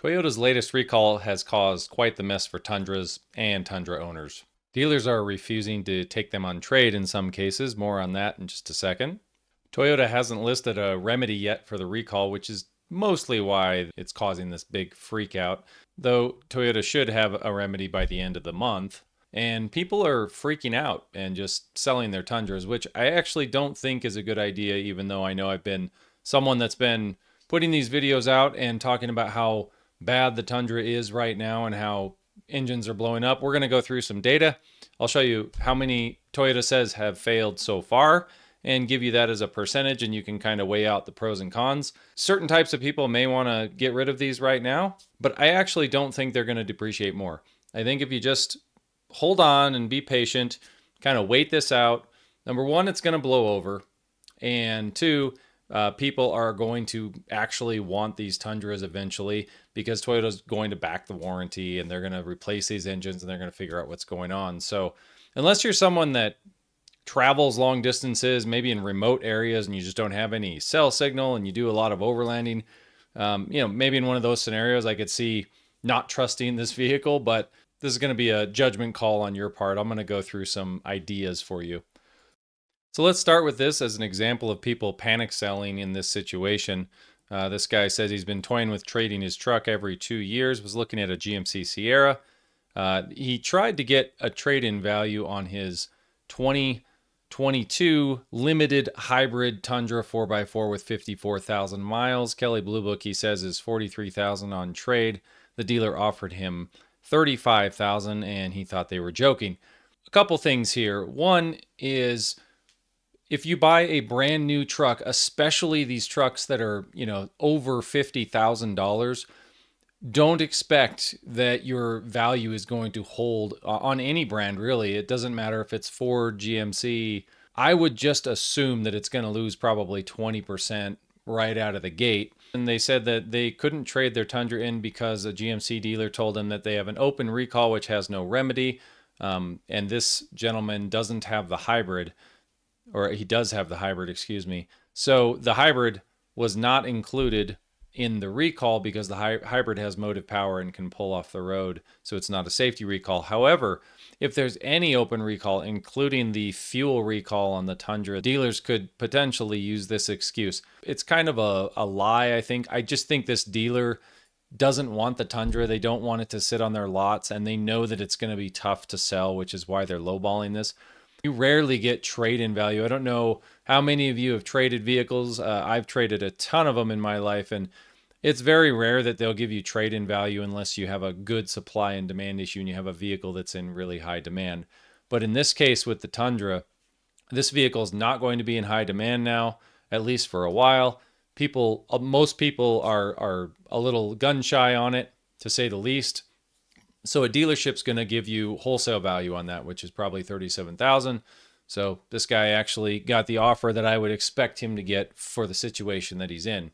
Toyota's latest recall has caused quite the mess for Tundras and Tundra owners. Dealers are refusing to take them on trade in some cases. More on that in just a second. Toyota hasn't listed a remedy yet for the recall, which is mostly why it's causing this big freak out, though Toyota should have a remedy by the end of the month. And people are freaking out and just selling their Tundras, which I actually don't think is a good idea, even though I know I've been someone that's been putting these videos out and talking about how bad the Tundra is right now and how engines are blowing up. We're going to go through some data. I'll show you how many Toyota says have failed so far and give you that as a percentage, and you can kind of weigh out the pros and cons. Certain types of people may want to get rid of these right now, but I actually don't think they're going to depreciate more. I think if you just hold on and be patient, kind of wait this out, number one, it's going to blow over, and two, people are going to actually want these Tundras eventually because Toyota's going to back the warranty and they're going to replace these engines and they're going to figure out what's going on. So unless you're someone that travels long distances, maybe in remote areas, and you just don't have any cell signal and you do a lot of overlanding, maybe in one of those scenarios, I could see not trusting this vehicle, but this is going to be a judgment call on your part. I'm going to go through some ideas for you. So let's start with this as an example of people panic selling in this situation. This guy says he's been toying with trading his truck every 2 years, was looking at a GMC Sierra. He tried to get a trade-in value on his 2022 limited hybrid Tundra 4x4 with 54,000 miles. Kelly Blue Book, he says, is 43,000 on trade. The dealer offered him 35,000 and he thought they were joking. A couple things here. One is, if you buy a brand new truck, especially these trucks that are, over $50,000, don't expect that your value is going to hold on any brand, really. It doesn't matter if it's Ford, GMC. I would just assume that it's going to lose probably 20% right out of the gate. And they said that they couldn't trade their Tundra in because a GMC dealer told them that they have an open recall, which has no remedy. And this gentleman doesn't have the hybrid. Or he does have the hybrid, excuse me. So the hybrid was not included in the recall because the hybrid has motive power and can pull off the road, so it's not a safety recall. However, if there's any open recall, including the fuel recall on the Tundra, dealers could potentially use this excuse. It's kind of a lie, I think. I just think this dealer doesn't want the Tundra. They don't want it to sit on their lots, and they know that it's going to be tough to sell, which is why they're lowballing this. You rarely get trade-in value. I don't know how many of you have traded vehicles. I've traded a ton of them in my life, and it's very rare that they'll give you trade-in value unless you have a good supply and demand issue and you have a vehicle that's in really high demand. But in this case with the Tundra, this vehicle is not going to be in high demand now, at least for a while. Most people are a little gun-shy on it, to say the least. So a dealership's going to give you wholesale value on that, which is probably $37,000. So this guy actually got the offer that I would expect him to get for the situation that he's in.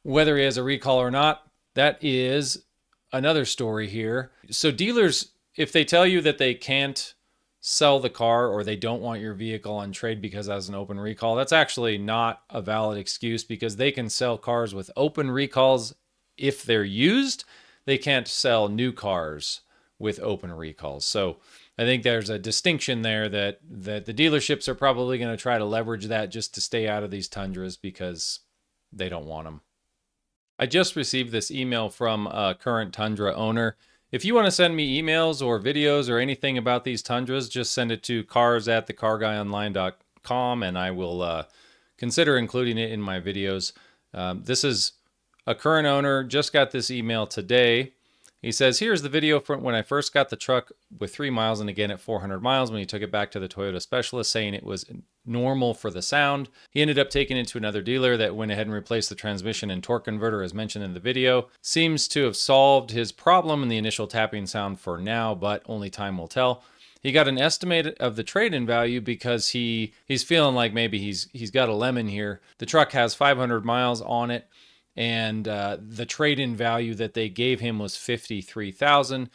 Whether he has a recall or not, that is another story here. So dealers, if they tell you that they can't sell the car or they don't want your vehicle on trade because it has an open recall, that's actually not a valid excuse, because they can sell cars with open recalls if they're used. They can't sell new cars with open recalls. So I think there's a distinction there that the dealerships are probably going to try to leverage that just to stay out of these Tundras because they don't want them. I just received this email from a current Tundra owner. If you want to send me emails or videos or anything about these Tundras, just send it to cars@thecarguyonline.com and I will consider including it in my videos. This is a current owner, just got this email today. He says, here's the video from when I first got the truck with 3 miles and again at 400 miles when he took it back to the Toyota specialist saying it was normal for the sound. He ended up taking it to another dealer that went ahead and replaced the transmission and torque converter as mentioned in the video. Seems to have solved his problem in the initial tapping sound for now, but only time will tell. He got an estimate of the trade-in value because he's feeling like maybe he's got a lemon here. The truck has 500 miles on it. And the trade-in value that they gave him was $53,000.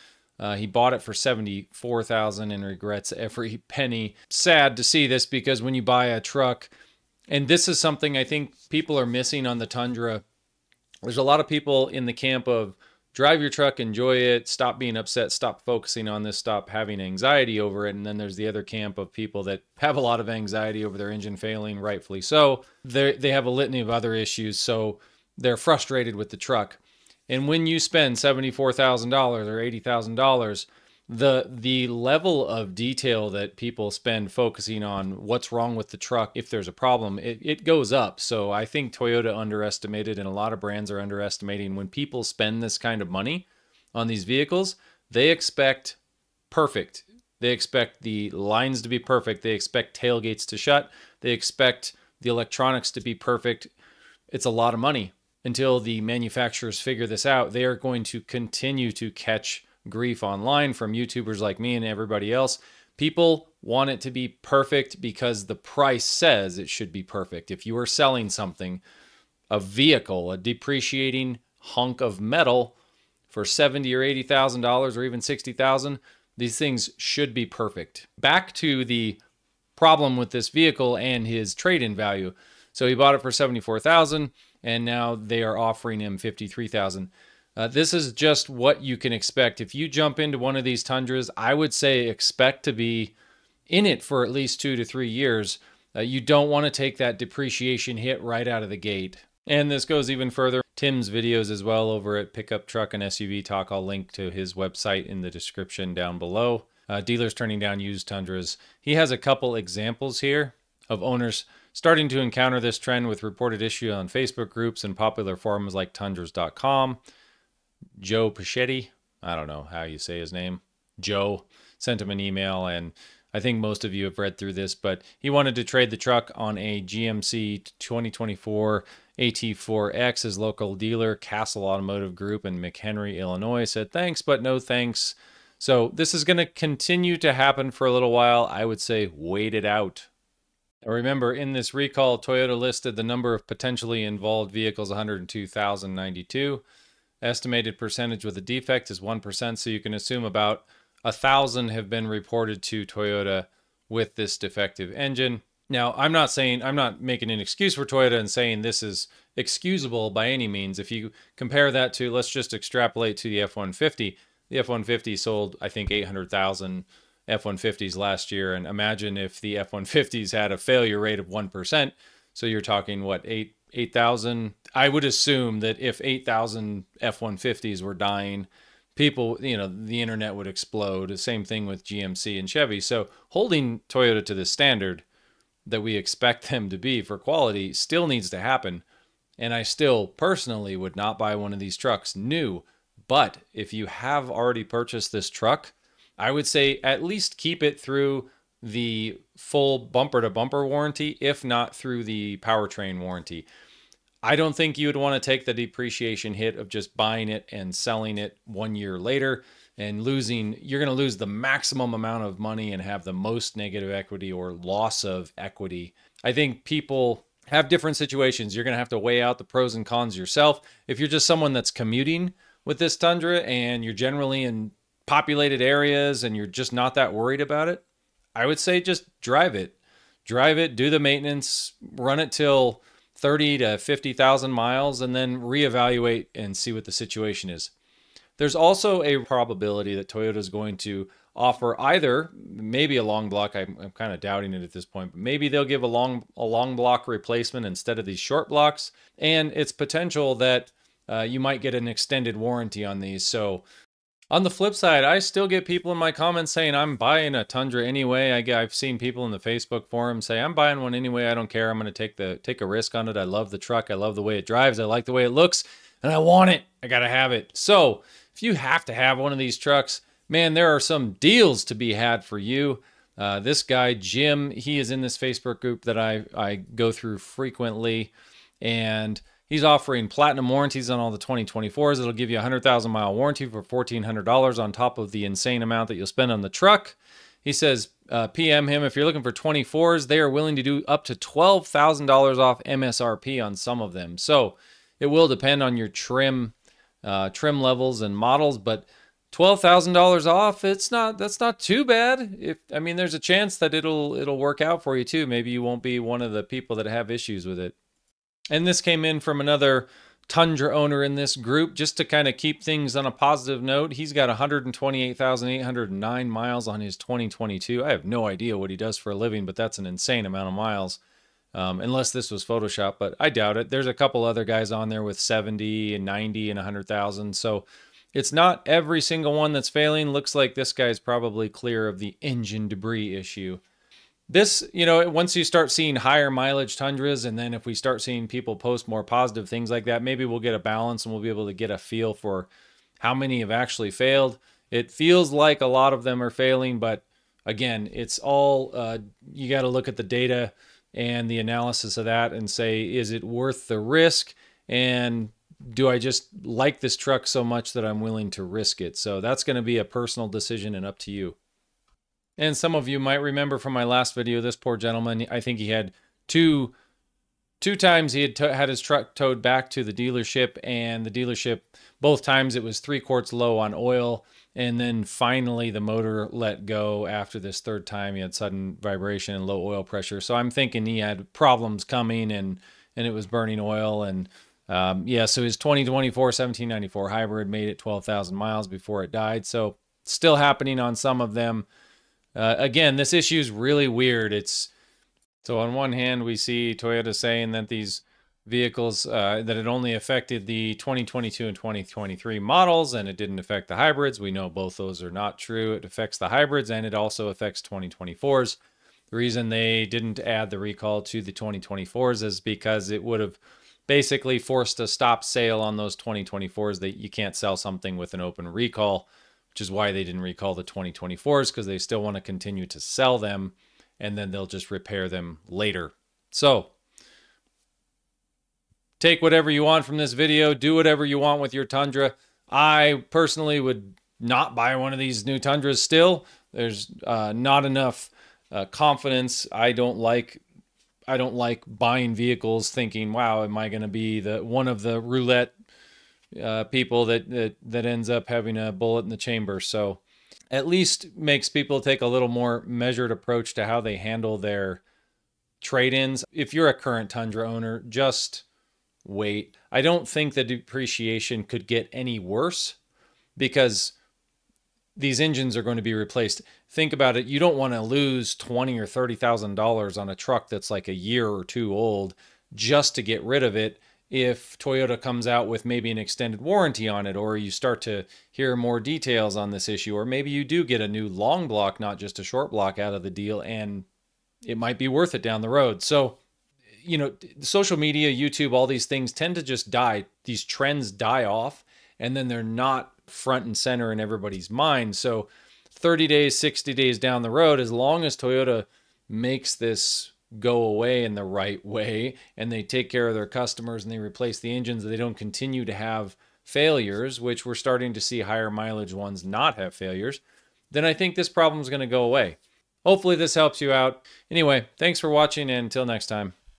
He bought it for $74,000 and regrets every penny. Sad to see this, because when you buy a truck, and this is something I think people are missing on the Tundra, there's a lot of people in the camp of drive your truck, enjoy it, stop being upset, stop focusing on this, stop having anxiety over it. And then there's the other camp of people that have a lot of anxiety over their engine failing, rightfully so. They have a litany of other issues, so they're frustrated with the truck. And when you spend $74,000 or $80,000, the level of detail that people spend focusing on what's wrong with the truck, if there's a problem, it goes up. So I think Toyota underestimated, and a lot of brands are underestimating, when people spend this kind of money on these vehicles, they expect perfect. They expect the lines to be perfect. They expect tailgates to shut. They expect the electronics to be perfect. It's a lot of money. Until the manufacturers figure this out, they are going to continue to catch grief online from YouTubers like me and everybody else. People want it to be perfect because the price says it should be perfect. If you are selling something, a vehicle, a depreciating hunk of metal for $70,000 or $80,000 or even $60,000, these things should be perfect. Back to the problem with this vehicle and his trade-in value. So he bought it for $74,000, and now they are offering him $53,000. This is just what you can expect. If you jump into one of these Tundras, I would say expect to be in it for at least 2 to 3 years. You don't want to take that depreciation hit right out of the gate. And this goes even further. Tim's videos as well over at Pickup Truck and SUV Talk. I'll link to his website in the description down below. Dealers turning down used Tundras. He has a couple examples here of owners starting to encounter this trend with reported issue on Facebook groups and popular forums like Tundras.com. Joe Pachetti, I don't know how you say his name, Joe, sent him an email, and I think most of you have read through this, but he wanted to trade the truck on a GMC 2024 AT4X. His local dealer, Castle Automotive Group in McHenry, Illinois, said thanks, but no thanks. So this is going to continue to happen for a little while. I would say wait it out. Remember, in this recall, Toyota listed the number of potentially involved vehicles, 102,092. Estimated percentage with a defect is 1%, so you can assume about 1,000 have been reported to Toyota with this defective engine. Now, I'm not making an excuse for Toyota and saying this is excusable by any means. If you compare that to, let's just extrapolate to the F-150. The F-150 sold, I think, 800,000 F-150s last year, and imagine if the F-150s had a failure rate of 1%. So you're talking, what, 8,000? I would assume that if 8,000 F-150s were dying, people, the internet would explode. The same thing with GMC and Chevy. So holding Toyota to the standard that we expect them to be for quality still needs to happen. And I still personally would not buy one of these trucks new. But if you have already purchased this truck, I would say at least keep it through the full bumper-to-bumper warranty, if not through the powertrain warranty. I don't think you would want to take the depreciation hit of just buying it and selling it 1 year later and you're going to lose the maximum amount of money and have the most negative equity or loss of equity. I think people have different situations. You're going to have to weigh out the pros and cons yourself. If you're just someone that's commuting with this Tundra and you're generally in populated areas and you're just not that worried about it, I would say just drive it. Drive it, do the maintenance, run it till 30 to 50,000 miles, and then reevaluate and see what the situation is. There's also a probability that Toyota is going to offer either maybe a long block. I'm kind of doubting it at this point, but maybe they'll give a long block replacement instead of these short blocks. And it's potential that you might get an extended warranty on these. So on the flip side, I still get people in my comments saying I'm buying a Tundra anyway. I've seen people in the Facebook forum say I'm buying one anyway. I don't care. I'm going to take a risk on it. I love the truck. I love the way it drives. I like the way it looks, and I want it. I got to have it. So if you have to have one of these trucks, man, there are some deals to be had for you. This guy, Jim, he is in this Facebook group that I go through frequently, and he's offering platinum warranties on all the 2024s. It'll give you a 100,000-mile warranty for $1,400 on top of the insane amount that you'll spend on the truck. He says, PM him, if you're looking for 24s, they are willing to do up to $12,000 off MSRP on some of them. So it will depend on your trim levels and models, but $12,000 off, that's not too bad. There's a chance that it'll work out for you too. Maybe you won't be one of the people that have issues with it. And this came in from another Tundra owner in this group, just to kind of keep things on a positive note. He's got 128,809 miles on his 2022. I have no idea what he does for a living, but that's an insane amount of miles. Unless this was Photoshop, but I doubt it. There's a couple other guys on there with 70 and 90 and 100,000. So it's not every single one that's failing. Looks like this guy's probably clear of the engine debris issue. This, once you start seeing higher mileage Tundras, and then if we start seeing people post more positive things like that, maybe we'll get a balance and we'll be able to get a feel for how many have actually failed. It feels like a lot of them are failing, but again, it's all, you got to look at the data and the analysis of that and say, is it worth the risk? And do I just like this truck so much that I'm willing to risk it? So that's going to be a personal decision and up to you. And some of you might remember from my last video, this poor gentleman, I think he had two times he had his truck towed back to the dealership, and the dealership, both times it was 3 quarts low on oil, and then finally the motor let go after this third time. He had sudden vibration and low oil pressure. So I'm thinking he had problems coming, and it was burning oil. And yeah, so his 2024 1794 hybrid made it 12,000 miles before it died. So still happening on some of them. Again, this issue is really weird. So on one hand, we see Toyota saying that these vehicles, that it only affected the 2022 and 2023 models, and it didn't affect the hybrids. We know both those are not true. It affects the hybrids, and it also affects 2024s. The reason they didn't add the recall to the 2024s is because it would have basically forced a stop sale on those 2024s. That you can't sell something with an open recall, which is why they didn't recall the 2024s, because they still want to continue to sell them, and then they'll just repair them later. So take whatever you want from this video. Do whatever you want with your Tundra. I personally would not buy one of these new Tundras still. There's not enough confidence. I don't like buying vehicles thinking, wow, am I going to be one of the roulette people that ends up having a bullet in the chamber? So at least makes people take a little more measured approach to how they handle their trade-ins. If you're a current Tundra owner, just wait. I don't think the depreciation could get any worse because these engines are going to be replaced. Think about it. You don't want to lose $20,000 or $30,000 on a truck that's like a year or two old just to get rid of it. If Toyota comes out with maybe an extended warranty on it, or you start to hear more details on this issue, or maybe you do get a new long block, not just a short block out of the deal, and it might be worth it down the road. So, social media, YouTube, all these things tend to just die. These trends die off, and then they're not front and center in everybody's mind. So 30 days, 60 days down the road, as long as Toyota makes this go away in the right way, and they take care of their customers and they replace the engines, they don't continue to have failures, which we're starting to see higher mileage ones not have failures, then I think this problem is going to go away. Hopefully this helps you out. Anyway, thanks for watching, and until next time.